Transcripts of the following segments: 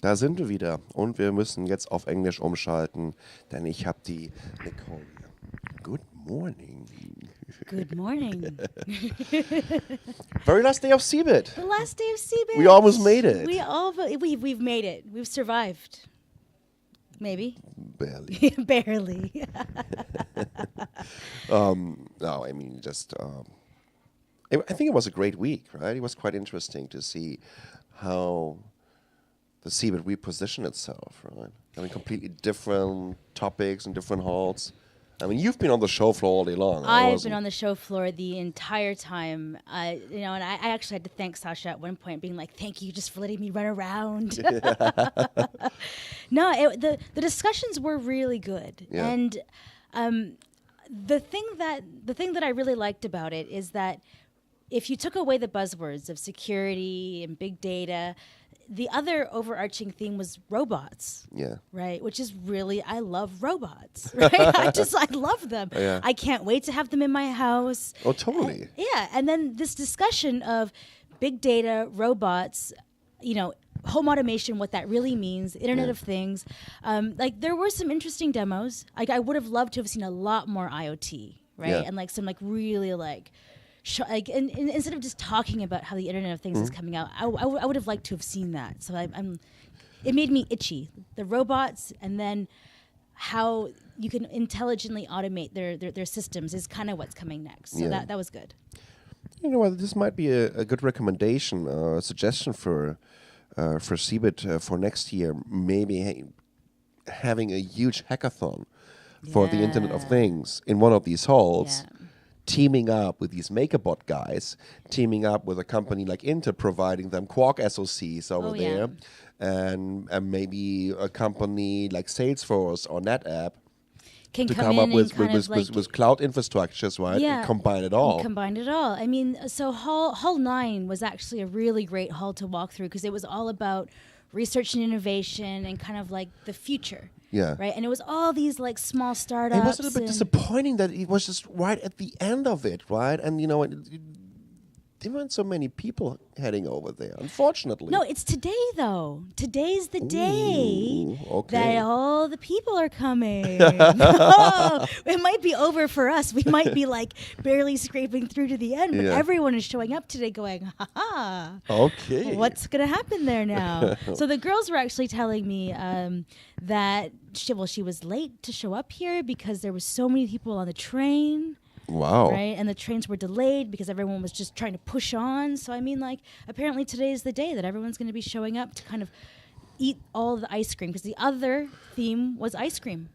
Da sind wir wieder und wir müssen jetzt auf Englisch umschalten, denn ich habe die Nicole hier. Good morning. Good morning. Very last day of CeBIT. The last day of CeBIT. We almost made it. We've made it. We've survived. Maybe. Barely. Barely. No, I mean, I think it was a great week, right? It was quite interesting to see how the CeBIT repositioned itself, right? I mean, completely different topics and different halls. I mean, you've been on the show floor all day long. I've been on the show floor the entire time, and I actually had to thank Sascha at one point, being like, "Thank you just for letting me run around." No, the discussions were really good, and the thing that I really liked about it is that if you took away the buzzwords of security and big data, the other overarching theme was robots. Yeah. Right. Which is really, I love robots. Right. I love them. Yeah. I can't wait to have them in my house. Oh, totally. And then this discussion of big data, robots, home automation, what that really means, Internet of Things. There were some interesting demos. I would have loved to have seen a lot more IoT, right? Yeah. And some really and instead of just talking about how the Internet of Things is coming out, I would have liked to have seen that. So it made me itchy. The robots, and then how you can intelligently automate their systems is kind of what's coming next. So that was good. You know what? This might be a good recommendation, a suggestion for CeBIT for next year. Maybe having a huge hackathon for the Internet of Things in one of these halls. Yeah. Teaming up with these MakerBot guys, teaming up with a company like Intel, providing them Quark SoCs over there, and maybe a company like Salesforce or NetApp Can to come come in up with and cloud infrastructures, right? Yeah. And combine it all. Combined it all. I mean, so Hall 9 was actually a really great hall to walk through because it was all about research and innovation and kind of like the future. Yeah. Right. And it was all these small startups. It was a little bit disappointing that it was just right at the end of it, right? And there weren't so many people heading over there, unfortunately. No, it's today though. Today's the day that all the people are coming. It might be over for us. We might be barely scraping through to the end, but everyone is showing up today going, ha ha. Okay. What's going to happen there now? So the girls were actually telling me that she was late to show up here because there was so many people on the train. Wow. Right, and the trains were delayed because everyone was just trying to push on. So I mean, apparently today is the day that everyone's going to be showing up to kind of eat all the ice cream because the other theme was ice cream.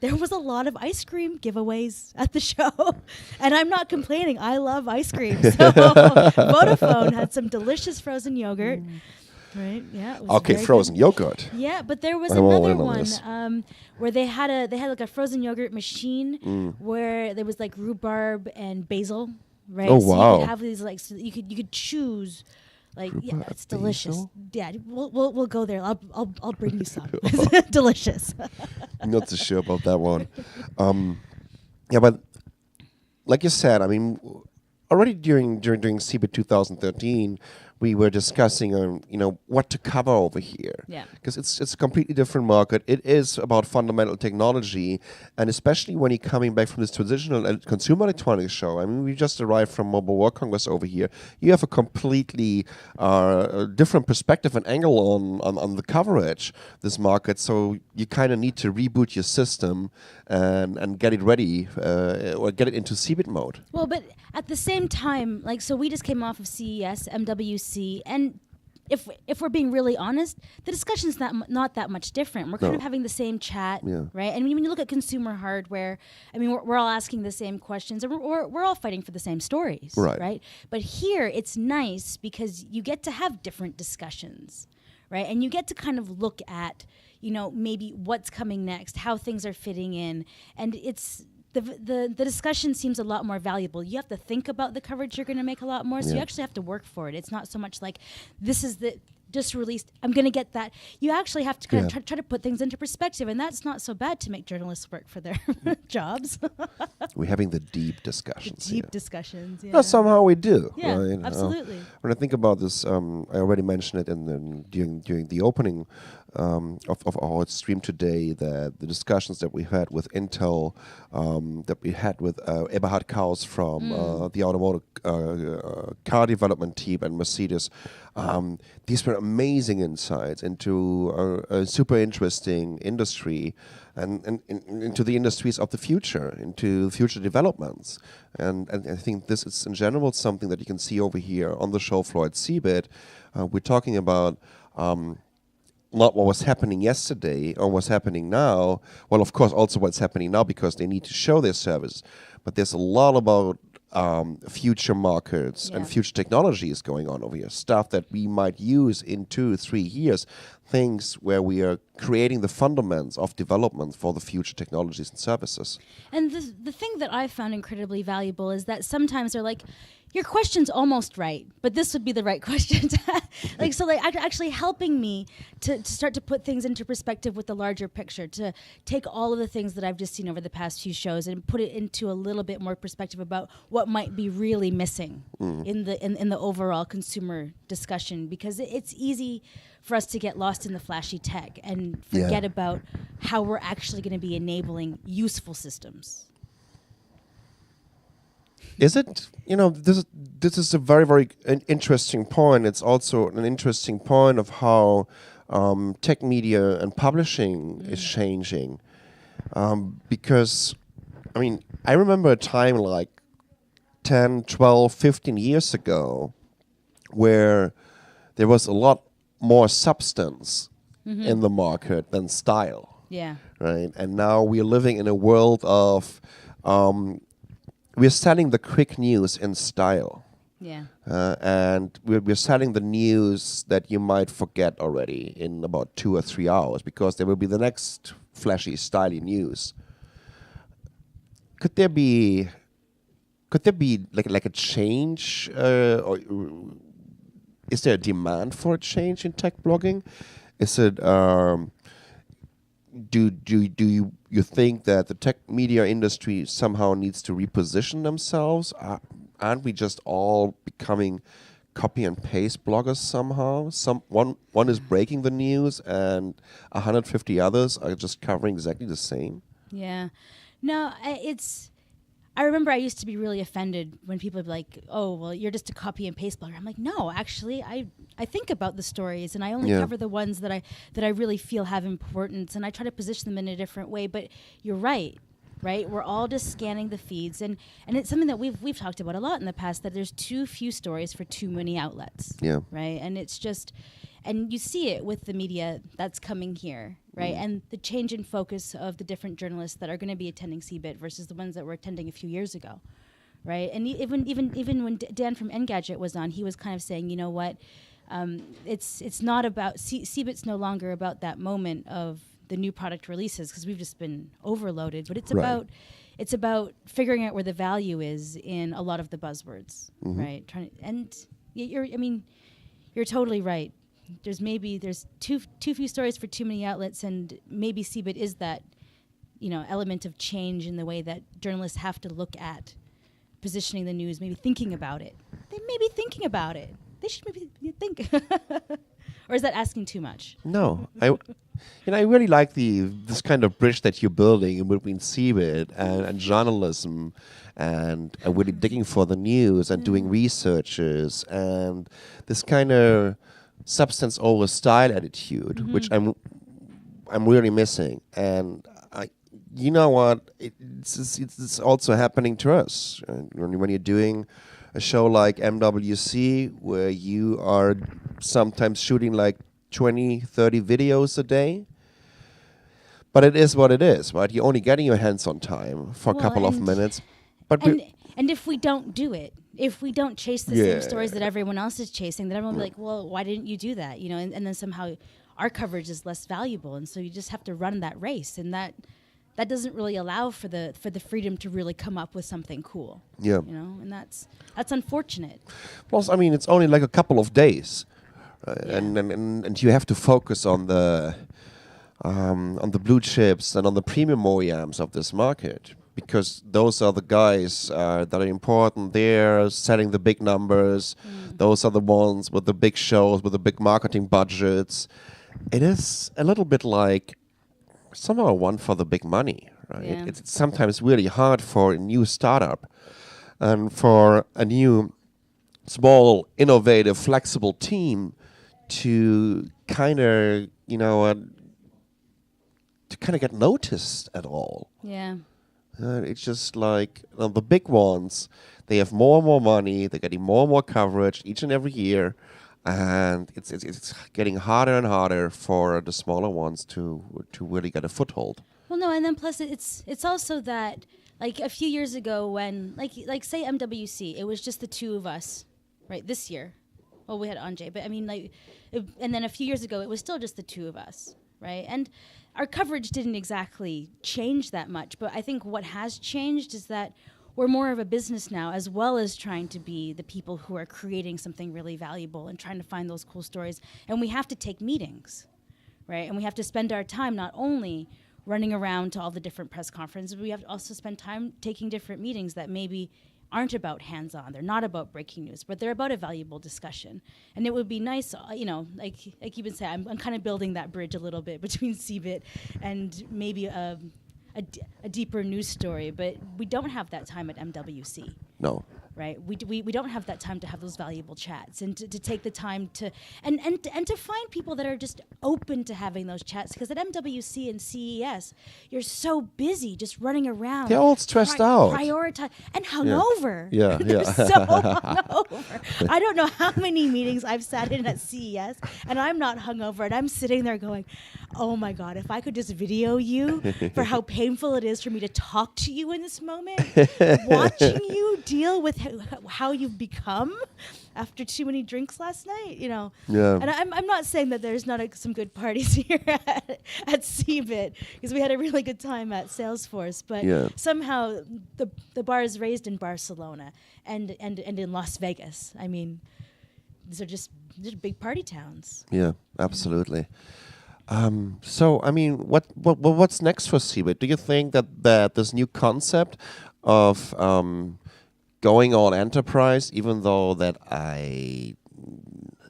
There was a lot of ice cream giveaways at the show, and I'm not complaining. I love ice cream. So Vodafone had some delicious frozen yogurt. Right. Yeah. It was Okay, very frozen good. yogurt. Yeah, but there was I'm all another in on one this. where they had a frozen yogurt machine where there was rhubarb and basil. Right. Oh, so wow. you could have these so you could choose. Rhubarb, It's delicious. basil? Yeah, we'll go there. I'll bring you some. Delicious. I'm not so sure about that one. But like you said, I mean, already during CeBIT 2013, we were discussing, what to cover over here. Yeah. Because it's a completely different market. It is about fundamental technology, and especially when you're coming back from this traditional consumer electronics show. I mean, we just arrived from Mobile World Congress over here. You have a completely different perspective and angle on the coverage this market. So you kind of need to reboot your system and get it ready or get it into CeBIT mode. Well, but at the same time, so we just came off of CES, MWC, and if we're being really honest, the discussion's not that much different. We're kind of having the same chat, right? And when you look at consumer hardware, I mean, we're all asking the same questions, and we're all fighting for the same stories, right? But here, it's nice because you get to have different discussions, right? And you get to kind of look at, maybe what's coming next, how things are fitting in, and it's the discussion seems a lot more valuable. You have to think about the coverage you're going to make a lot more, so you actually have to work for it. It's not so much like this is the just released. I'm going to get that. You actually have to kind of try to put things into perspective, and that's not so bad to make journalists work for their jobs. We're having the deep discussions. Discussions. Yeah. No, somehow we do. Yeah, right? absolutely. When I think about this, I already mentioned it during the opening of our stream today, that the discussions that we had with Intel, that we had with Eberhard Kaus from the automotive car development team and Mercedes, these were amazing insights into a super interesting industry and into the industries of the future, into future developments. And I think this is in general something that you can see over here on the show floor at CeBIT. We're talking about not what was happening yesterday or what's happening now. Well, of course, also what's happening now because they need to show their service. But there's a lot about future markets and future technologies going on over here. Stuff that we might use in 2-3 years. Things where we are creating the fundamentals of development for the future technologies and services. And the thing that I found incredibly valuable is that sometimes they're like, your question's almost right, but this would be the right question. Actually helping me to start to put things into perspective with the larger picture, to take all of the things that I've just seen over the past few shows and put it into a little bit more perspective about what might be really missing in the overall consumer discussion, because it's easy for us to get lost in the flashy tech and forget about how we're actually going to be enabling useful systems. Is it? This is a very, very interesting point. It's also an interesting point of how tech media and publishing is changing. Because, I remember a time like 10, 12, 15 years ago where there was a lot more substance in the market than style. Yeah. Right? And now we're living in a world of... we're selling the quick news in style. Yeah. And we're selling the news that you might forget already in about 2 or 3 hours, because there will be the next flashy, styly news. Could there be like a change, or is there a demand for a change in tech blogging? Is it do you think that the tech media industry somehow needs to reposition themselves? Aren't we just all becoming copy and paste bloggers somehow? One is breaking the news and 150 others are just covering exactly the same. Yeah. No, I remember I used to be really offended when people would be like, oh, well, you're just a copy and paste blogger. I'm like, no, actually, I think about the stories, and I only cover the ones that I really feel have importance, and I try to position them in a different way. But you're right? We're all just scanning the feeds, and it's something that we've talked about a lot in the past, that there's too few stories for too many outlets. Yeah. Right? And it's just... And you see it with the media that's coming here, right? And the change in focus of the different journalists that are going to be attending CeBIT versus the ones that were attending a few years ago, right? And even when Dan from Engadget was on, he was kind of saying, you know what, it's not about CeBIT's no longer about that moment of the new product releases, because we've just been overloaded, but it's about figuring out where the value is in a lot of the buzzwords, right? You're totally right. There's too few stories for too many outlets, and maybe CeBIT is that, element of change in the way that journalists have to look at positioning the news, maybe thinking about it. They may be thinking about it. They should maybe think. Or is that asking too much? No, I really like this kind of bridge that you're building in between CeBIT and journalism, and really digging for the news and doing researches, and this kind of substance over style attitude, which I'm really missing. And you know what? It's also happening to us. When you're doing a show like MWC, where you are sometimes shooting like 20, 30 videos a day, but it is what it is, right? You're only getting your hands on time for a couple of minutes. And if we don't do it, if we don't chase the same stories that everyone else is chasing, then everyone will be like, well, why didn't you do that? And then somehow our coverage is less valuable. And so you just have to run that race. And that doesn't really allow for the freedom to really come up with something cool. Yeah. And that's unfortunate. Plus, it's only like a couple of days. and you have to focus on the blue chips and on the premium OEMs of this market, because those are the guys that are important. They're setting the big numbers. Those are the ones with the big shows, with the big marketing budgets. It is a little bit like somehow one for the big money, right? Yeah. It's sometimes really hard for a new startup and for a new, small, innovative, flexible team to kind of, get noticed at all. Yeah. It's just like the big ones, they have more and more money, they're getting more and more coverage each and every year, and it's getting harder and harder for the smaller ones to really get a foothold. Well, no, and then plus it's also that, like, a few years ago when, like say MWC, it was just the two of us, right, this year. Well, we had Anjay, but I mean, and then a few years ago, it was still just the two of us, right? And our coverage didn't exactly change that much, but I think what has changed is that we're more of a business now, as well as trying to be the people who are creating something really valuable and trying to find those cool stories. And we have to take meetings, right? And we have to spend our time not only running around to all the different press conferences, we have to also spend time taking different meetings that maybe aren't about hands-on. They're not about breaking news, but they're about a valuable discussion. And it would be nice, like you've been saying, I'm kind of building that bridge a little bit between CeBIT and maybe a deeper news story, but we don't have that time at MWC. No. Right, we don't have that time to have those valuable chats and to take the time to and to find people that are just open to having those chats, because at MWC and CES you're so busy just running around. They're all stressed out, prioritize, and hungover. Yeah. They're so hungover. I don't know how many meetings I've sat in at CES and I'm not hungover, and I'm sitting there going, oh my God, if I could just video you for how painful it is for me to talk to you in this moment, watching you deal with how you've become after too many drinks last night, Yeah. And I'm not saying that there's not some good parties here at CeBIT, because we had a really good time at Salesforce, but somehow the bar is raised in Barcelona and in Las Vegas. I mean, these are just big party towns. Yeah, absolutely. So, I mean, what's next for CeBIT? Do you think that this new concept of going all enterprise, even though that I'm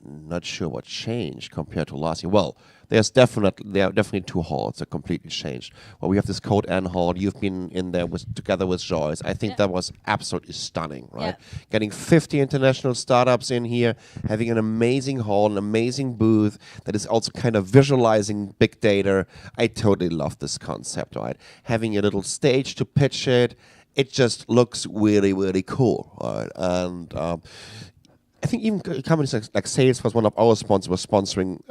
not sure what changed compared to last year. Well, there are definitely two halls that completely changed. Well, we have this Code N hall. You've been in there together with Joyce. I think that was absolutely stunning, right? Yeah. Getting 50 international startups in here, having an amazing hall, an amazing booth that is also kind of visualizing big data. I totally love this concept, right? Having a little stage to pitch it. It just looks really, really cool, right? And I think even companies like Salesforce, one of our sponsors, was sponsoring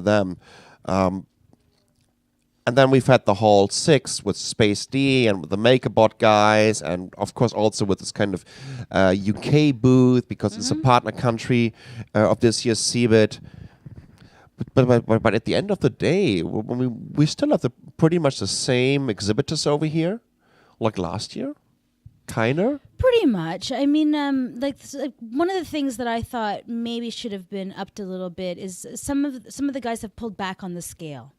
them. And then we've had the Hall 6 with Space D and with the MakerBot guys, and of course also with this kind of UK booth, because it's a partner country of this year's CeBIT. But at the end of the day, we still have pretty much the same exhibitors over here, like last year. Kinda? Pretty much. I mean, one of the things that I thought maybe should have been upped a little bit is some of the guys have pulled back on the scale,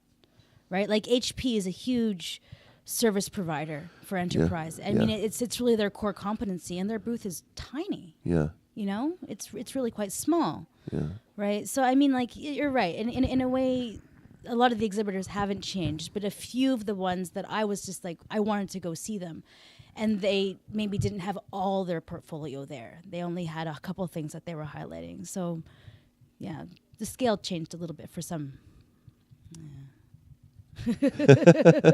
right? Like HP is a huge service provider for enterprise. I mean, it's really their core competency, and their booth is tiny. Yeah. It's really quite small. Yeah. Right. So I mean, like, you're right. In a way, a lot of the exhibitors haven't changed, but a few of the ones that I was just like, I wanted to go see them. And they maybe didn't have all their portfolio there. They only had a couple of things that they were highlighting. So, yeah, the scale changed a little bit for some. Yeah.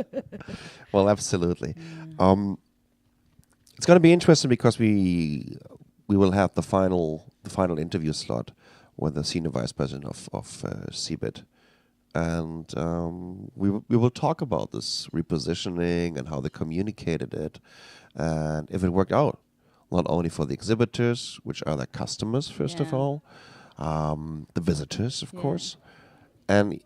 Well, absolutely. Yeah. It's going to be interesting because we will have the final interview slot with the senior vice president of CeBIT. And we will talk about this repositioning and how they communicated it, and if it worked out, not only for the exhibitors, which are their customers first of all, the visitors, of course, and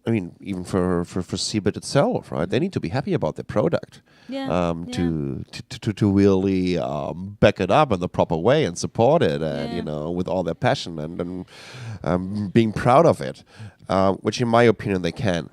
I mean, even for CeBIT itself, right? They need to be happy about their product. To really back it up in the proper way and support it, and with all their passion and being proud of it, which in my opinion they can.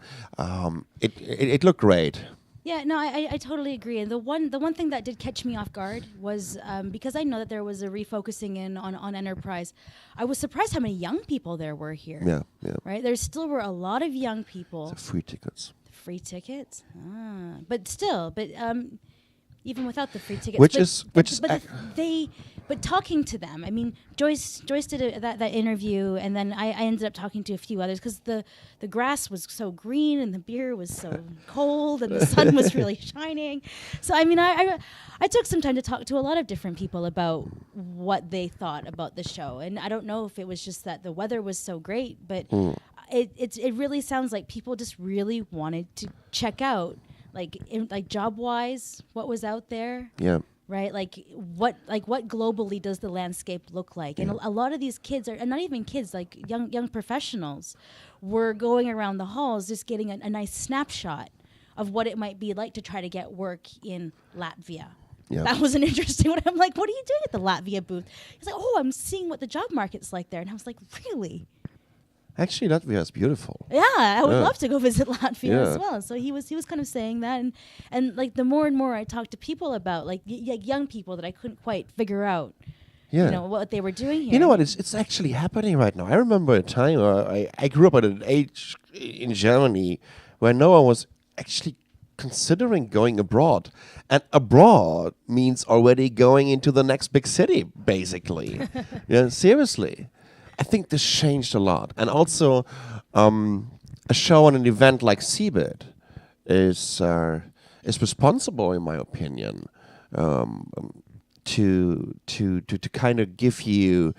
It looked great. Yeah, no, I totally agree. And the one thing that did catch me off guard was because I know that there was a refocusing in on enterprise. I was surprised how many young people there were here. Yeah. Right, there still were a lot of young people. So free tickets. Free tickets, but even without the free tickets, but talking to them. I mean, Joyce did that interview, and then I ended up talking to a few others because the grass was so green and the beer was so cold and the sun was really shining. So I mean, I took some time to talk to a lot of different people about what they thought about the show, and I don't know if it was just that the weather was so great, but it really sounds like people just really wanted to check out. Like job wise, what was out there? Yeah. Right. What globally does the landscape look like? And a lot of these kids and not even kids, like young professionals, were going around the halls just getting a nice snapshot of what it might be like to try to get work in Latvia. Yeah. That was an interesting one. I'm like, what are you doing at the Latvia booth? He's like, oh, I'm seeing what the job market's like there. And I was like, really? Actually, Latvia is beautiful. Yeah, I would love to go visit Latvia as well. So he was kind of saying that, and like the more and more I talked to people about like young people that I couldn't quite figure out, what they were doing here. You know what? It's actually happening right now. I remember a time where I grew up at an age in Germany where no one was actually considering going abroad, and abroad means already going into the next big city, basically. Seriously. I think this changed a lot, and also a show and an event like CeBIT is responsible, in my opinion, to kind of give you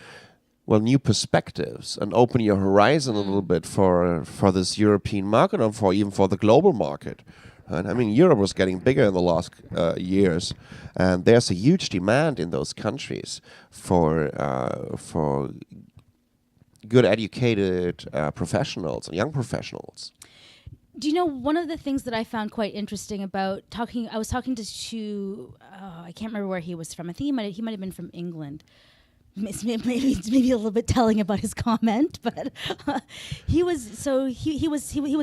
new perspectives and open your horizon a little bit for this European market and even for the global market. And I mean, Europe was getting bigger in the last years, and there's a huge demand in those countries for good educated professionals and young professionals. Do you know one of the things that I found quite interesting about talking? I was talking to I can't remember where he was from. I think he might have been from England. Maybe a little bit telling about his comment, but he was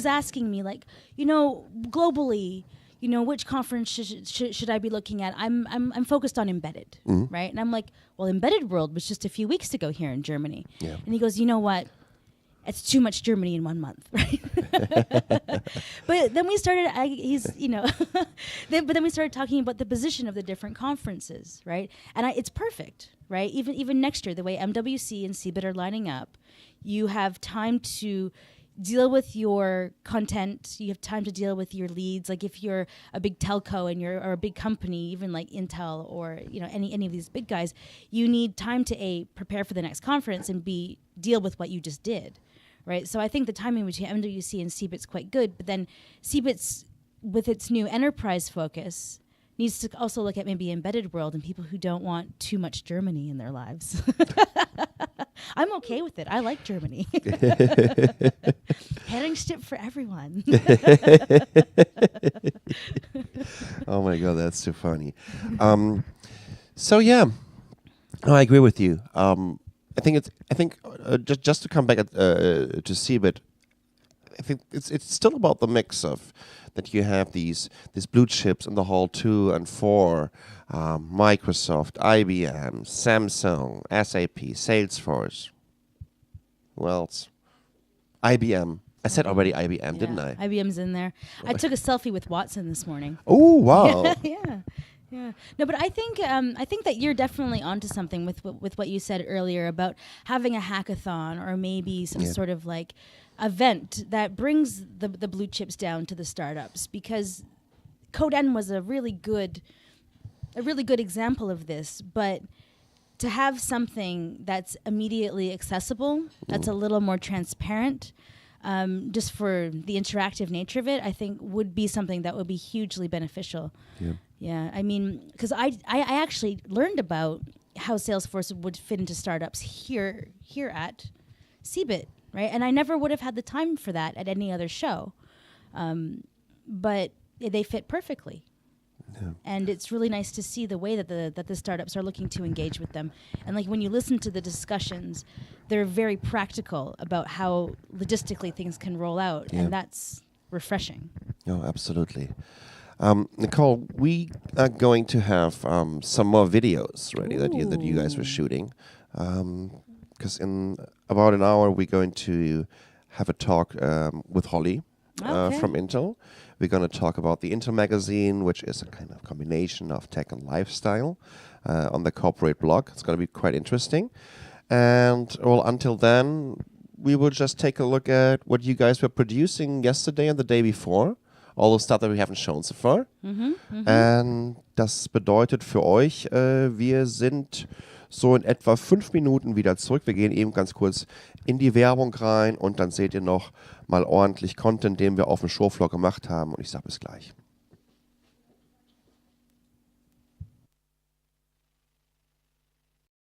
asking me, like, globally, which conference should I be looking at? I'm focused on embedded, right? And I'm like, well, Embedded World was just a few weeks ago here in Germany. Yeah. And he goes, you know what? It's too much Germany in 1 month, right? But then we started, but then we started talking about the position of the different conferences, right? And it's perfect, right? Even next year, the way MWC and CeBIT are lining up, you have time to deal with your content. You have time to deal with your leads. Like if you're a big telco and or a big company, even like Intel or any of these big guys, you need time to A, prepare for the next conference, and B, deal with what you just did, right? So I think the timing between MWC and CeBIT's quite good, but then CeBIT's, with its new enterprise focus, needs to also look at maybe Embedded World and people who don't want too much Germany in their lives. I'm okay with it. I like Germany. Herrenstipp for everyone. Oh my God, that's too funny. So yeah, I agree with you. I think just to come back to CeBIT, I think it's still about the mix of that you have these blue chips in the hall 2 and 4, Microsoft, IBM, Samsung, SAP, Salesforce. Who else? IBM. I said already IBM, didn't I? IBM's in there. I took a selfie with Watson this morning. Oh wow! Yeah. No, but I think that you're definitely onto something with what you said earlier about having a hackathon or maybe some sort of like event that brings the blue chips down to the startups, because CodeN was a really good example of this, but to have something that's immediately accessible, that's a little more transparent, just for the interactive nature of it, I think would be something that would be hugely beneficial. Yeah, I mean, because I actually learned about how Salesforce would fit into startups here at CeBIT, right? And I never would have had the time for that at any other show. But they fit perfectly. Yeah. And it's really nice to see the way that the startups are looking to engage with them. And like when you listen to the discussions, they're very practical about how logistically things can roll out. Yeah. And that's refreshing. Oh, absolutely. Nicole, we are going to have some more videos ready that you guys were shooting. Because in about an hour, we're going to have a talk with Holly from Intel. We're going to talk about the Intel magazine, which is a kind of combination of tech and lifestyle on the corporate blog. It's going to be quite interesting. And well, until then, we will just take a look at what you guys were producing yesterday and the day before. All the stuff that we haven't shown so far. Und das bedeutet für euch, wir sind so in etwa 5 Minuten wieder zurück. Wir gehen eben ganz kurz in die Werbung rein und dann seht ihr noch mal ordentlich Content, den wir auf dem Showfloor gemacht haben. Und ich sage bis gleich.